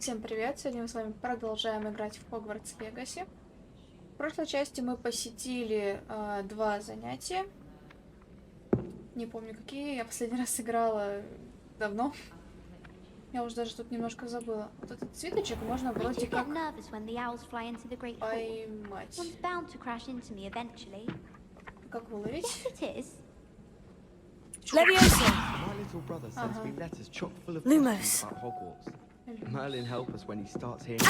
Всем привет! Сегодня мы с вами продолжаем играть в Hogwarts Legacy. В прошлой части мы посетили два занятия. Не помню какие, я последний раз играла давно. Я уже даже тут немножко забыла. Вот этот цветочек можно вроде как поймать. Как выловить? Lumos. Merlin help us when he starts hearing.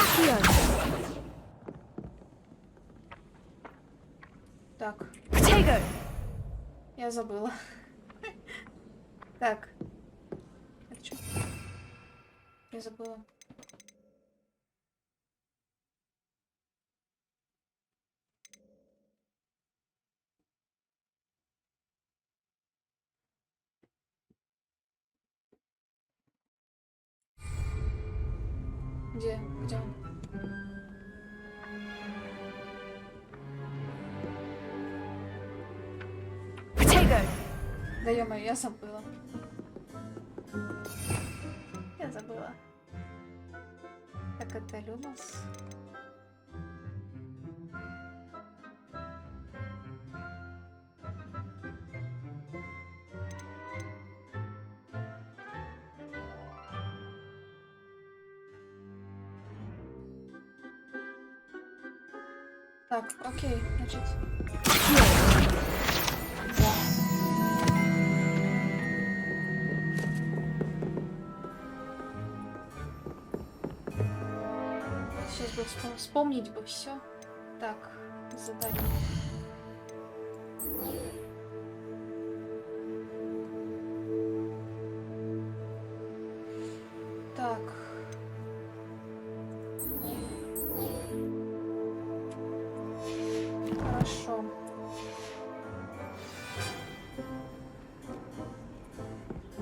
Так. Potato. Я забыла. Так. Это что? Я забыла. Где? Где он? Potato. Да ё-моё, я забыла. Я забыла. Так, это Люмос. Так, окей, значит. Сейчас бы вспомнить бы все. Так, задание. Так. Хорошо.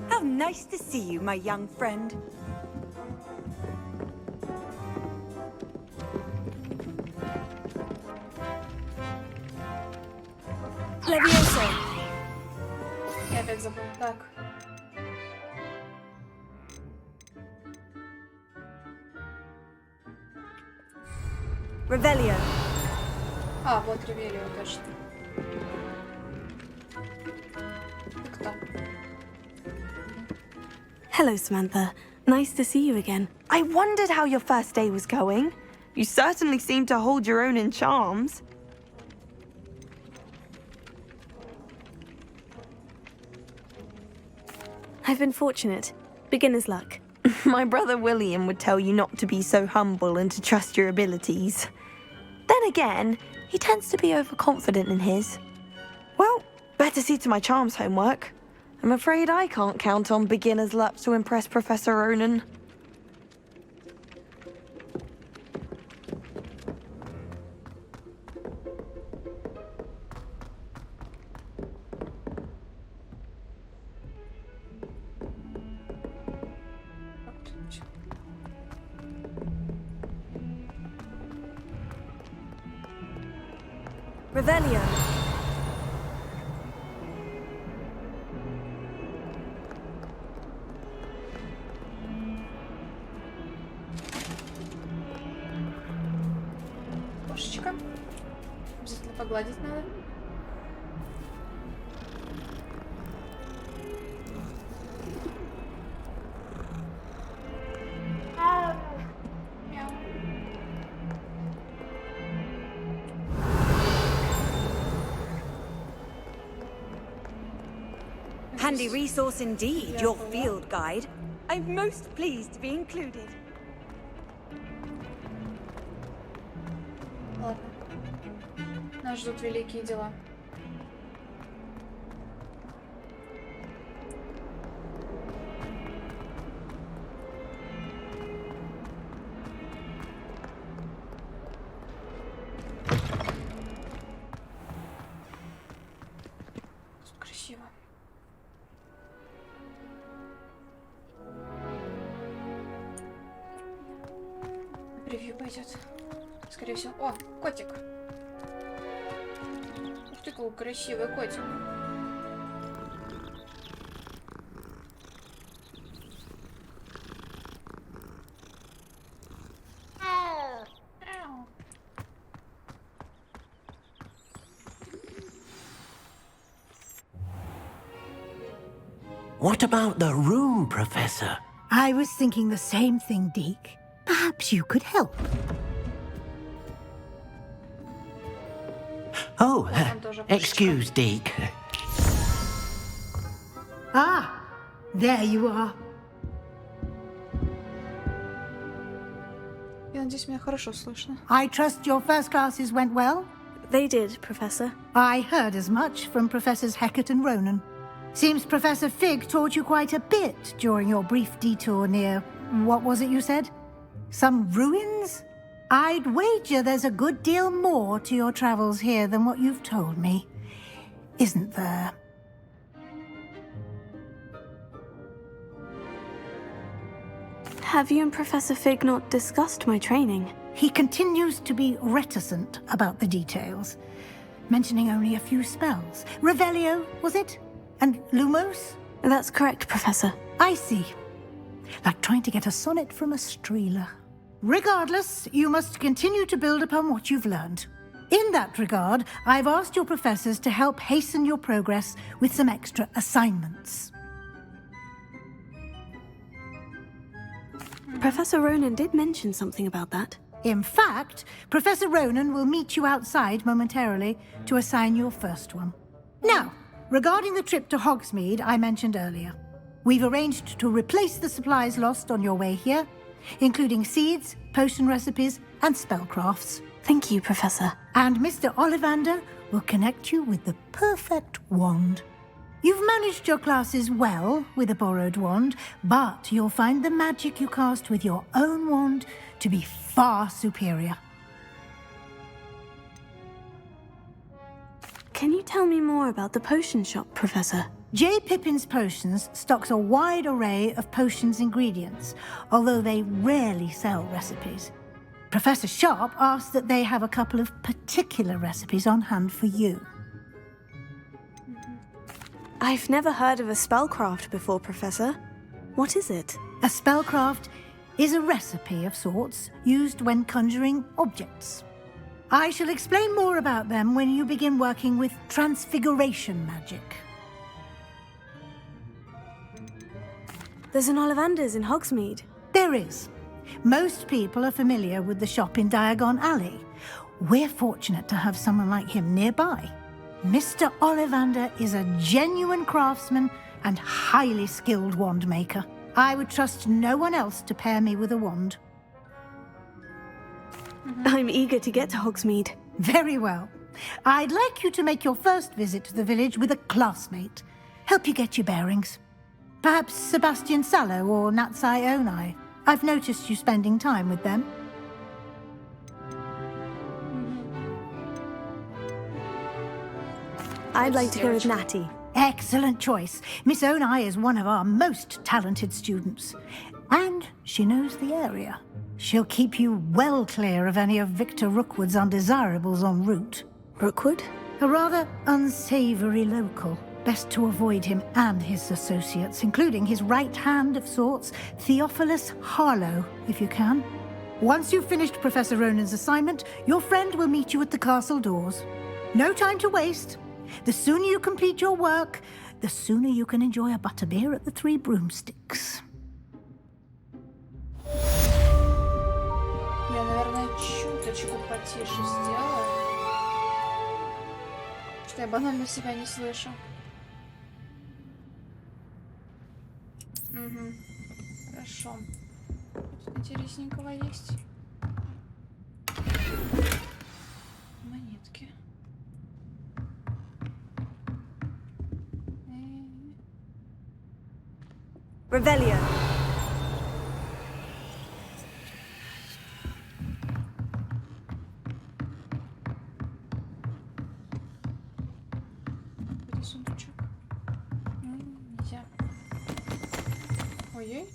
How nice to see you, my young friend. Levioso. Я опять забыл. Так. Revelio. А, вот Ревелио, точно. Ты кто? Hello, Samantha. Nice to see you again. I wondered how your first day was going. You certainly seem to hold your own in charms. I've been fortunate. Beginner's luck. My brother William would tell you not to be so humble and to trust your abilities. Then again, he tends to be overconfident in his. Well, better see to my charms homework. I'm afraid I can't count on beginner's luck to impress Professor Ronan. Revelio. Кошечка. Обязательно погладить надо. Мяу. Handy resource indeed, your field guide. I'm most pleased to be included. Ладно. Нас ждут великие дела. Тут красиво. Превью пойдет. Скорее всего. О, котик. Ух ты, какой красивый котик. What about the room, Professor? I was thinking the same thing, Deke. Perhaps you could help. Oh, Он тоже excuse, Deke. Ah, there you are. Я надеюсь, меня хорошо слышно. I trust your first classes went well? They did, Professor. I heard as much from Professors Hecat and Ronan. Seems Professor Fig taught you quite a bit during your brief detour near... what was it you said? Some ruins? I'd wager there's a good deal more to your travels here than what you've told me. Isn't there? Have you and Professor Fig not discussed my training? He continues to be reticent about the details, mentioning only a few spells. Revelio, was it? And Lumos? That's correct, Professor. I see. Like trying to get a sonnet from a streeler. Regardless, you must continue to build upon what you've learned. In that regard, I've asked your professors to help hasten your progress with some extra assignments. Professor Ronan did mention something about that. In fact, Professor Ronan will meet you outside momentarily to assign your first one. Now, regarding the trip to Hogsmeade I mentioned earlier, we've arranged to replace the supplies lost on your way here, including seeds, potion recipes, and spellcrafts. Thank you, Professor. And Mr. Ollivander will connect you with the perfect wand. You've managed your classes well with a borrowed wand, but you'll find the magic you cast with your own wand to be far superior. Can you tell me more about the potion shop, Professor? J. Pippin's Potions stocks a wide array of potions ingredients, although they rarely sell recipes. Professor Sharp asked that they have a couple of particular recipes on hand for you. I've never heard of a spellcraft before, Professor. What is it? A spellcraft is a recipe of sorts used when conjuring objects. I shall explain more about them when you begin working with transfiguration magic. There's an Ollivander's in Hogsmeade. There is. Most people are familiar with the shop in Diagon Alley. We're fortunate to have someone like him nearby. Mr. Ollivander is a genuine craftsman and highly skilled wand maker. I would trust no one else to pair me with a wand. I'm eager to get to Hogsmeade. Very well. I'd like you to make your first visit to the village with a classmate. Help you get your bearings. Perhaps Sebastian Sallow or Natsai Onai. I've noticed you spending time with them. I'd like to go with Natty. Excellent choice. Miss Onai is one of our most talented students. And she knows the area. She'll keep you well clear of any of Victor Rookwood's undesirables en route. Rookwood? A rather unsavory local. Best to avoid him and his associates, including his right hand of sorts, Theophilus Harlow, if you can. Once you've finished Professor Ronan's assignment, your friend will meet you at the castle doors. No time to waste. The sooner you complete your work, the sooner you can enjoy a butterbeer at the Three Broomsticks. Я, наверное, чуточку потише сделаю. Что я банально себя не слышу. Угу. Хорошо. Что-то интересненького есть. Монетки. Revelio. Где сундучок? Нельзя. Ой-ой.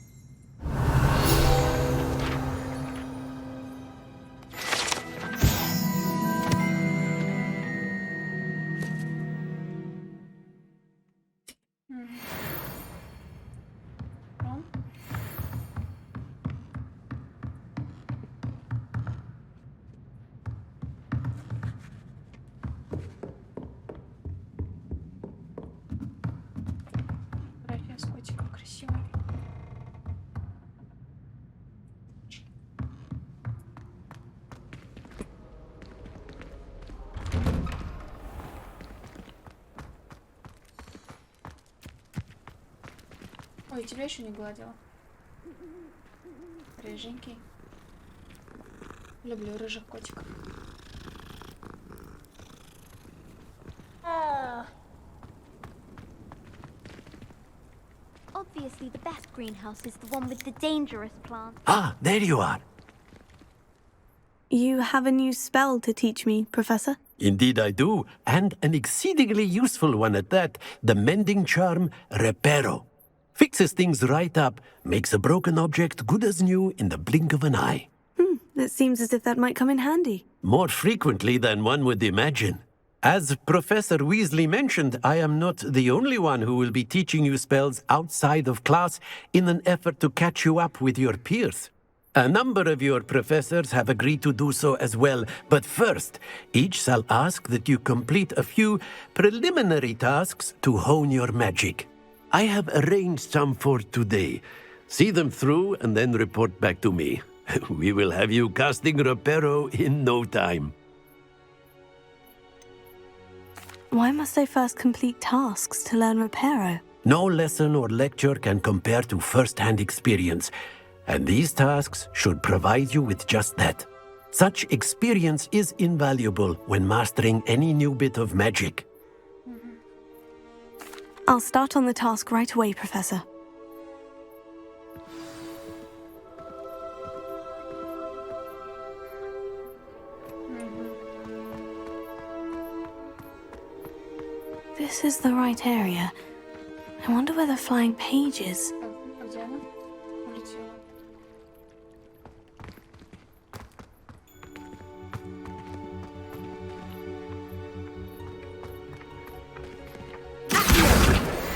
Фотография с котиком. Ой, тебя еще не гладила. Рыженький. Люблю рыжих котиков. Obviously, the best greenhouse is the one with the dangerous plants. Ah, there you are. You have a new spell to teach me, Professor? Indeed I do, and an exceedingly useful one at that, the mending charm Reparo. Fixes things right up, makes a broken object good as new in the blink of an eye. It seems as if that might come in handy. More frequently than one would imagine. As Professor Weasley mentioned, I am not the only one who will be teaching you spells outside of class in an effort to catch you up with your peers. A number of your professors have agreed to do so as well, but first, each shall ask that you complete a few preliminary tasks to hone your magic. I have arranged some for today. See them through and then report back to me. We will have you casting Reparo in no time. Why must I first complete tasks to learn Reparo? No lesson or lecture can compare to first-hand experience, and these tasks should provide you with just that. Such experience is invaluable when mastering any new bit of magic. I'll start on the task right away, Professor. This is the right area. I wonder where the flying page is. А где она? Улетела.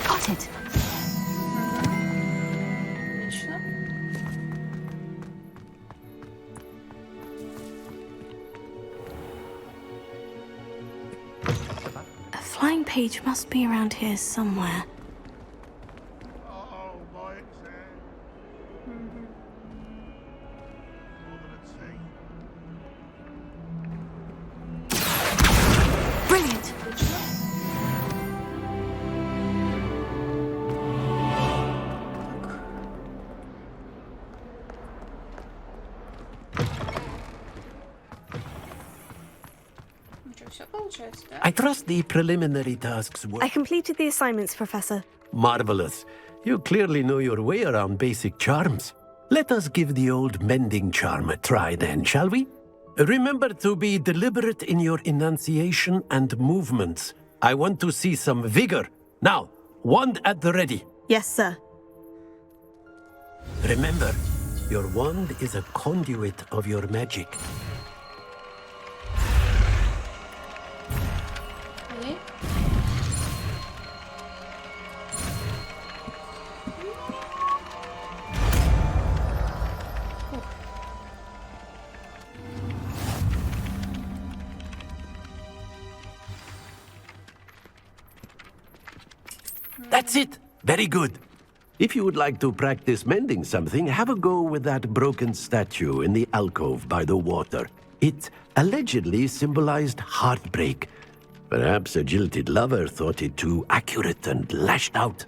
Got it. Отлично. A flying page must be around here somewhere. Oh, my exam. More than a tea. Brilliant! Ну что, все получается, да? I trust the preliminary tasks were I completed the assignments, Professor. marvelous. You clearly know your way around basic charms. Let us give the old mending charm a try then, shall we? Remember to be deliberate in your enunciation and movements. I want to see some vigor. Now, wand at the ready. Yes, sir. Remember, your wand is a conduit of your magic. Окей. That's it. Very good. If you would like to practice mending something, have a go with that broken statue in the alcove by the water. It allegedly symbolized heartbreak. Perhaps a jilted lover thought it too accurate and lashed out.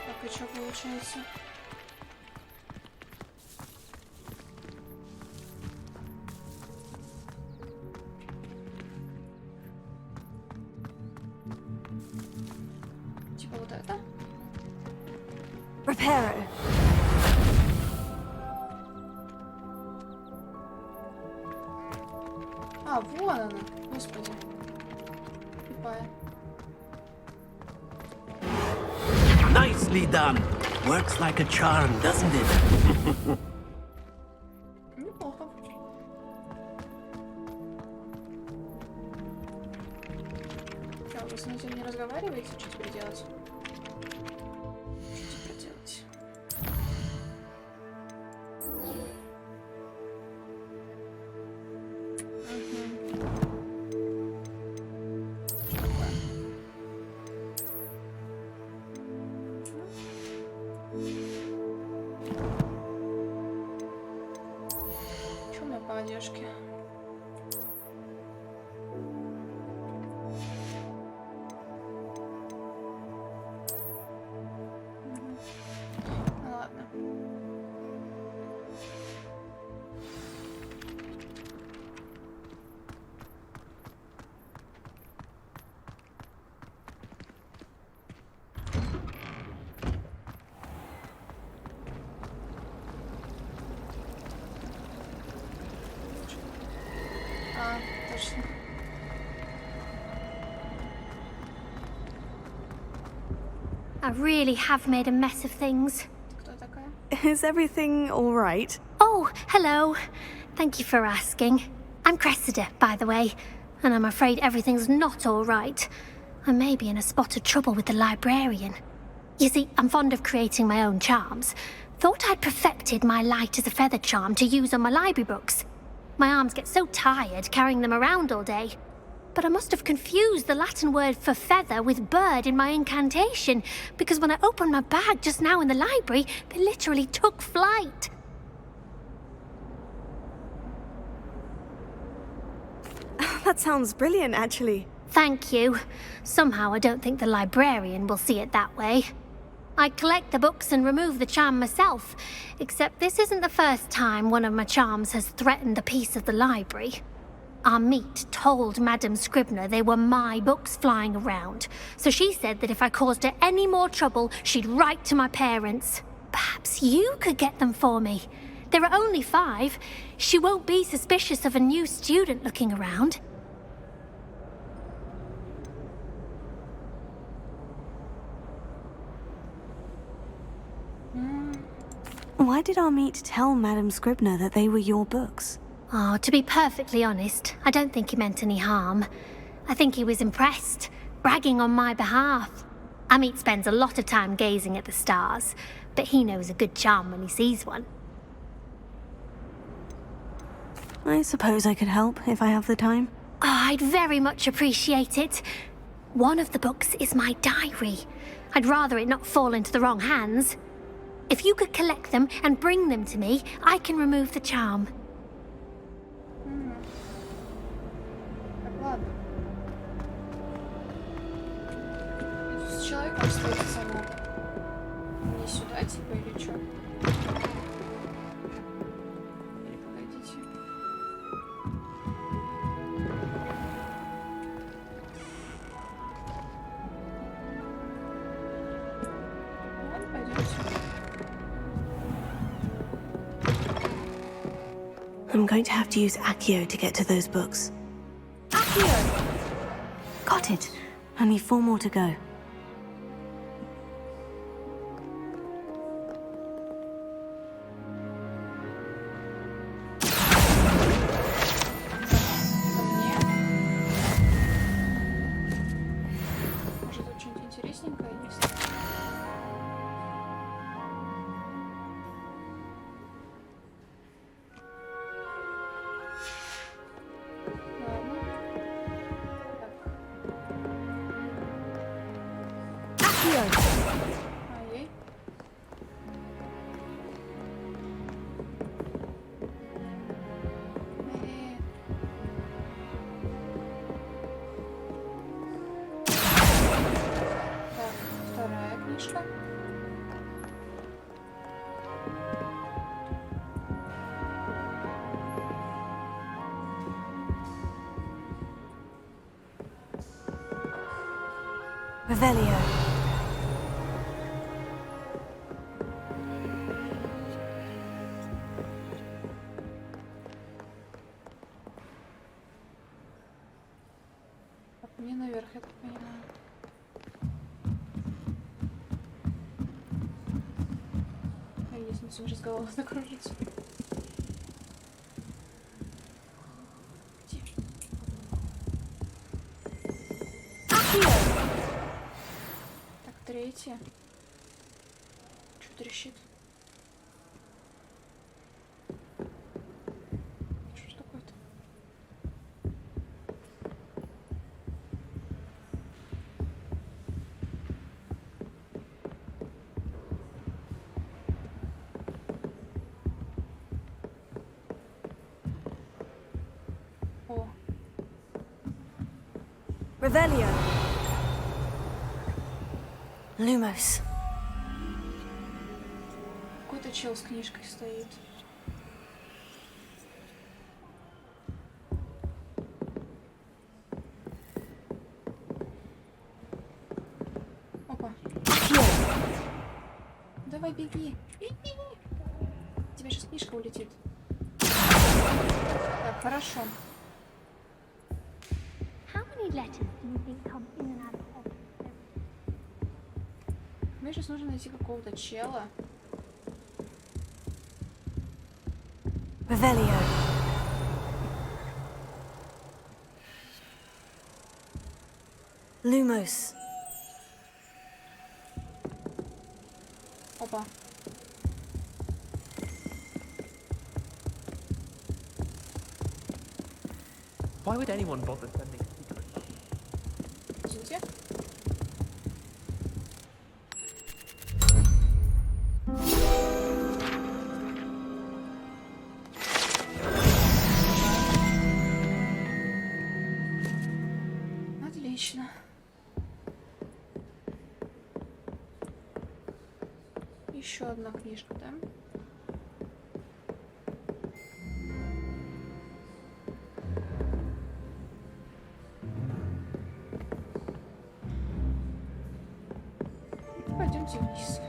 Так, и что получается? Типа вот это? Reparo. А, вон она. Господи. Тупая. Nicely done. Works like a charm, doesn't it? Неплохо. Что, вы с ним не разговариваете? Что теперь делать? Что теперь делать? Что такое? Что у меня по одежке? I really have made a mess of things. Кто такая? Is everything all right? Oh, hello. Thank you for asking. I'm Cressida, by the way, and I'm afraid everything's not all right. I may be in a spot of trouble with the librarian. You see, I'm fond of creating my own charms. Thought I'd perfected my light as a feather charm to use on my library books. My arms get so tired carrying them around all day. But I must have confused the Latin word for feather with bird in my incantation, because when I opened my bag just now in the library, they literally took flight. That sounds brilliant, actually. Thank you. Somehow I don't think the librarian will see it that way. I collect the books and remove the charm myself, except this isn't the first time one of my charms has threatened the peace of the library. Our meet told Madame Scribner they were my books flying around, so she said that if I caused her any more trouble, she'd write to my parents. Perhaps you could get them for me. There are only 5. She won't be suspicious of a new student looking around. Why did our meet tell Madame Scribner that they were your books? Oh, to be perfectly honest, I don't think he meant any harm. I think he was impressed, bragging on my behalf. Amit spends a lot of time gazing at the stars, but he knows a good charm when he sees one. I suppose I could help if I have the time. Oh, I'd very much appreciate it. One of the books is my diary. I'd rather it not fall into the wrong hands. If you could collect them and bring them to me, I can remove the charm. Так, ладно. С человеком встретиться надо. Не сюда, типа, или чё? Или погодите. Ладно, пойдёмте. I'm going to have to use Accio to get to those books. Accio! Got it. Only 4 more to go. Может, тут что-нибудь интересненькое есть? Ладно. Ай-яй. Так, вторая книжка. Revelio. Так, мне наверх, я так понимаю. А лестницу уже с головой закружится. Где? Так, третья. Что трещит? Что ж такое-то? О, Revelio. Lumos. какой-то чел с книжкой стоит. Опа. Давай, беги. Беги. У тебя сейчас книжка улетит. Так, хорошо. How many letters do you think come in and out of Hogwarts? Мне сейчас нужно найти какого-то чела. Revelio. Lumos. Опа. Why would anyone bother sending secret? Извините. Отлично. Еще одна книжка, да? Пойдемте вниз.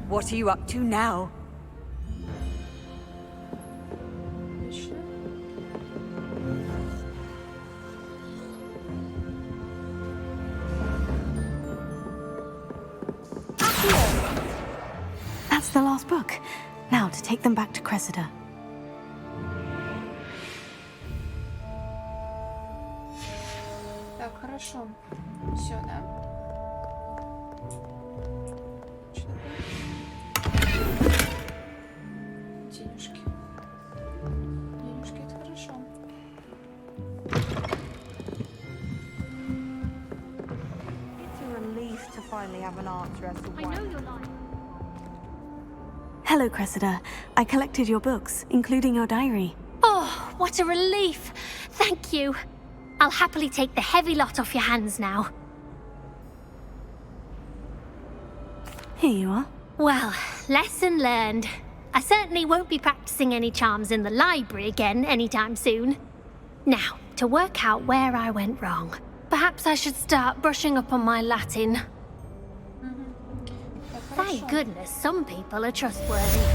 What are you up to now? Отлично. That's the last book. Now to take them back to Cressida. Так, хорошо. Все, да? Что такое? Денежки. Денежки, это хорошо. It's a relief to finally have an answer as to why. you're lying. Hello, Cressida. I collected your books, including your diary. Oh, what a relief. Thank you. I'll happily take the heavy lot off your hands now. Here you are. Well, lesson learned. I certainly won't be practicing any charms in the library again anytime soon. Now, to work out where I went wrong. Perhaps I should start brushing up on my Latin. Thank goodness some people are trustworthy.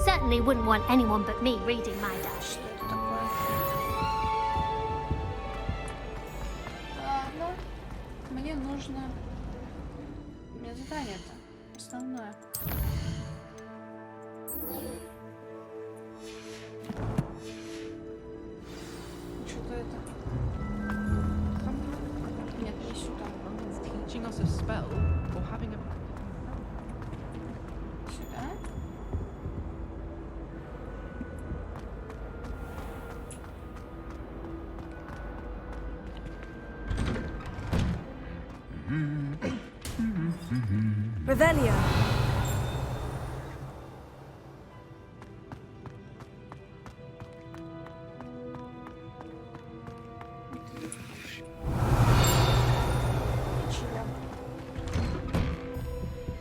Certainly wouldn't want anyone but me reading my dash. Что это такое? Ладно. Мне нужно... У меня задание-то основное. Что-то это... Нет, не сюда. Someone's teaching us a spell or having a... Сюда. Revelio.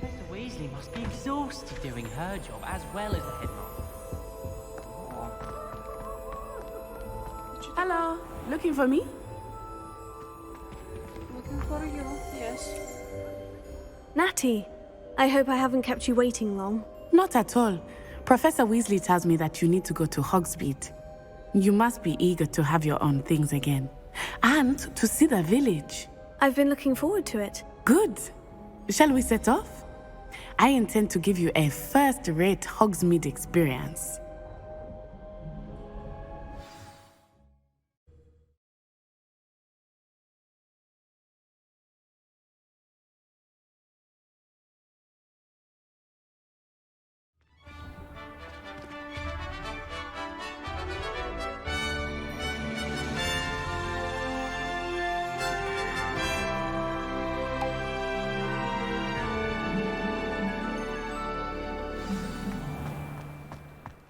Mr. Weasley must be exhausted doing her job as well as the headmaster. Hello, looking for me? Looking for you, yes. Natty, I hope I haven't kept you waiting long. Not at all. Professor Weasley tells me that you need to go to Hogsmeade. You must be eager to have your own things again. And to see the village. I've been looking forward to it. Good. Shall we set off? I intend to give you a first-rate Hogsmeade experience.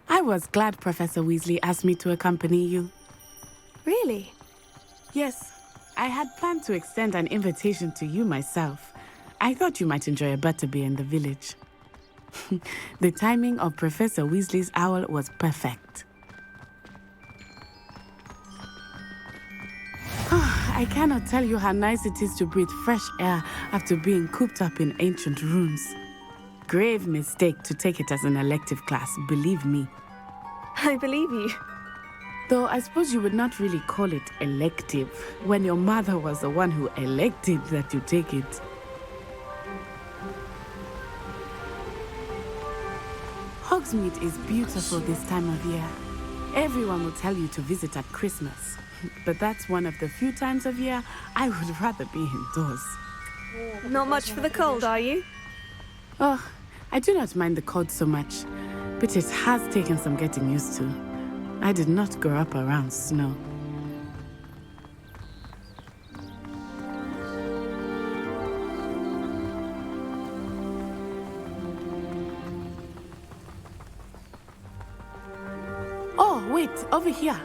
I was glad Professor Weasley asked me to accompany you. Really? Yes, I had planned to extend an invitation to you myself. I thought you might enjoy a butterbeer in the village. The timing of Professor Weasley's owl was perfect. I cannot tell you how nice it is to breathe fresh air after being cooped up in ancient rooms. Grave mistake to take it as an elective class, believe me. I believe you. Though I suppose you would not really call it elective when your mother was the one who elected that you take it. Hogsmeade is beautiful this time of year. Everyone will tell you to visit at Christmas. But that's one of the few times of year I would rather be indoors. Not much for the cold, are you? Oh, I do not mind the cold so much, but it has taken some getting used to. I did not grow up around snow. Oh, wait, over here.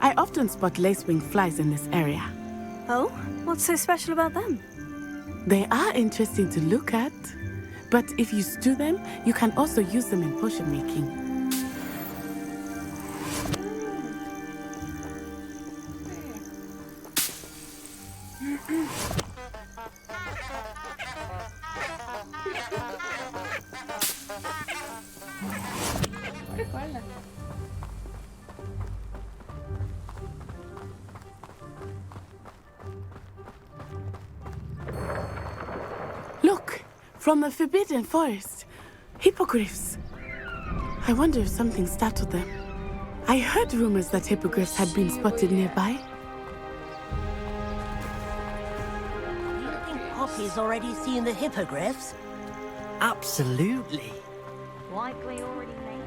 I often spot lacewing flies in this area. Oh? What's so special about them? They are interesting to look at, but if you stew them, you can also use them in potion making. Прикольно. Look, from the Forbidden Forest. Hippogriffs. I wonder if something startled them. I heard rumors that hippogriffs had been spotted nearby. You think Poppy's already seen the hippogriffs? Absolutely. Likely already made.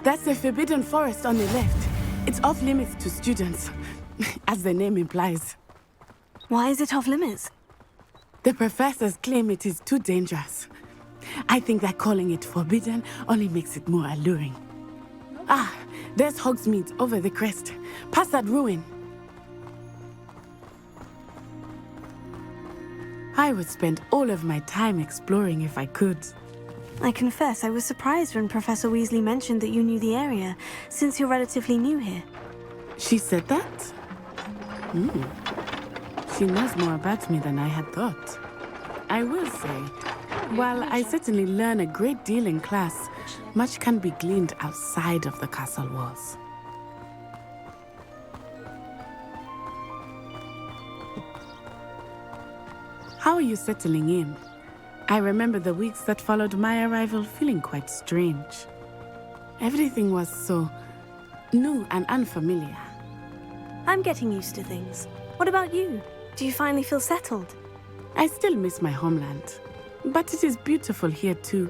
That's the Forbidden Forest on the left. It's off limits to students, as the name implies. Why is it off limits? The professors claim it is too dangerous. I think that calling it forbidden only makes it more alluring. Ah, there's Hogsmeade over the crest. Past that ruin. I would spend all of my time exploring if I could. I confess I was surprised when Professor Weasley mentioned that you knew the area, since you're relatively new here. She said that? She knows more about me than I had thought. I will say, while I certainly learn a great deal in class, much can be gleaned outside of the castle walls. How are you settling in? I remember the weeks that followed my arrival feeling quite strange. Everything was so new and unfamiliar. I'm getting used to things. What about you? Do you finally feel settled? I still miss my homeland, but it is beautiful here too.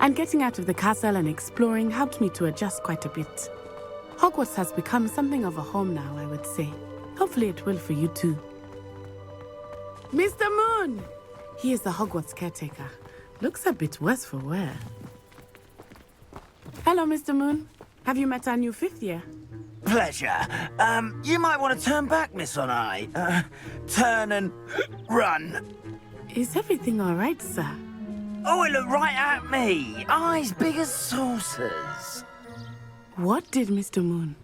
And getting out of the castle and exploring helped me to adjust quite a bit. Hogwarts has become something of a home now, I would say. Hopefully it will for you too. Mr. Moon! He is the Hogwarts caretaker. Looks a bit worse for wear. Hello, Mr. Moon. Have you met our new fifth year? Pleasure. You might want to turn back, Miss On-Eye. Turn and run. Is everything all right, sir? Oh, it looked right at me. Eyes big as saucers. What did Mr. Moon?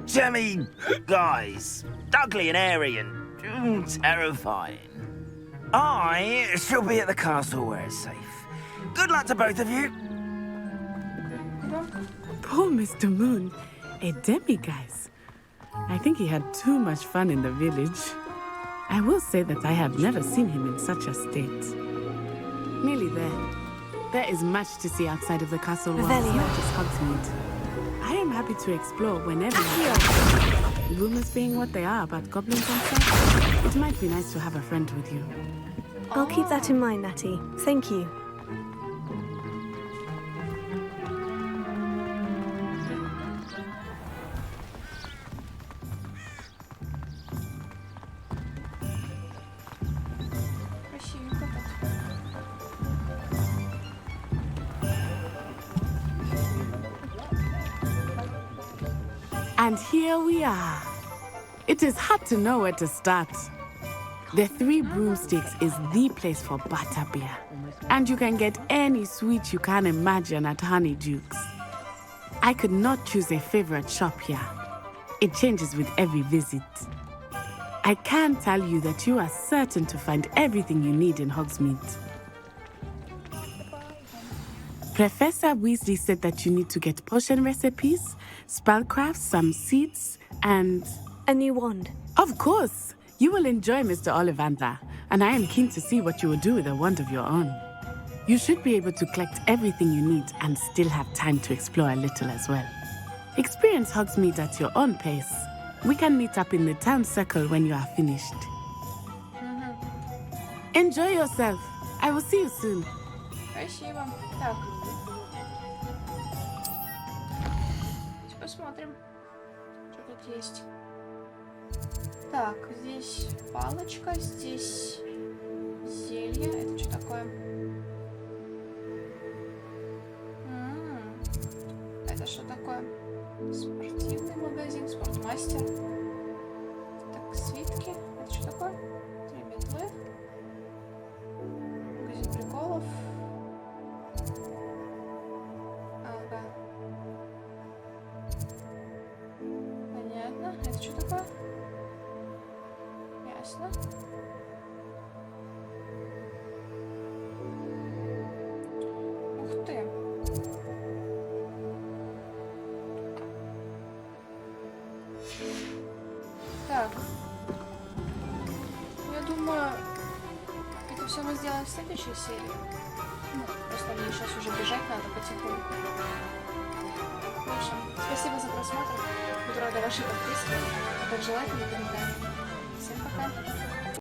Jemmy guys. Ugly and airy and terrifying. I shall be at the castle where it's safe. Good luck to both of you. Poor Mr. Moon. A demiguise. I think he had too much fun in the village. I will say that I have never seen him in such a state. Nearly there. There is much to see outside of the castle walls, not just Hogsmeade. I am happy to explore whenever you rumors being what they are about goblins and such, it might be nice to have a friend with you. I'll keep that in mind, Natty. Thank you. And here we are. It is hard to know where to start. The Three Broomsticks is the place for butterbeer. And you can get any sweet you can imagine at Honeydukes. I could not choose a favorite shop here. It changes with every visit. I can tell you that you are certain to find everything you need in Hogsmeade. Professor Weasley said that you need to get potion recipes, spellcrafts, some seeds, and... A new wand. Of course! You will enjoy Mr. Ollivander, and I am keen to see what you will do with a wand of your own. You should be able to collect everything you need and still have time to explore a little as well. Experience Hogsmeade at your own pace. We can meet up in the town circle when you are finished. Enjoy yourself. I will see you soon. Спасибо. Так. Посмотрим, что тут есть. Так, здесь палочка, здесь зелье. Это что такое? Это что такое? Спортивный магазин, спортмастер. Так, свитки. Это что такое? 3 метлы. Магазин приколов. Ага. Понятно. Это что такое? Ясно. Ух ты. Так. Я думаю, это все мы сделаем в следующей серии. Ну, просто мне сейчас уже бежать надо потихоньку. В общем, спасибо за просмотр. Буду рада вашей подписке, а также лайкам и комментариям. Всем пока.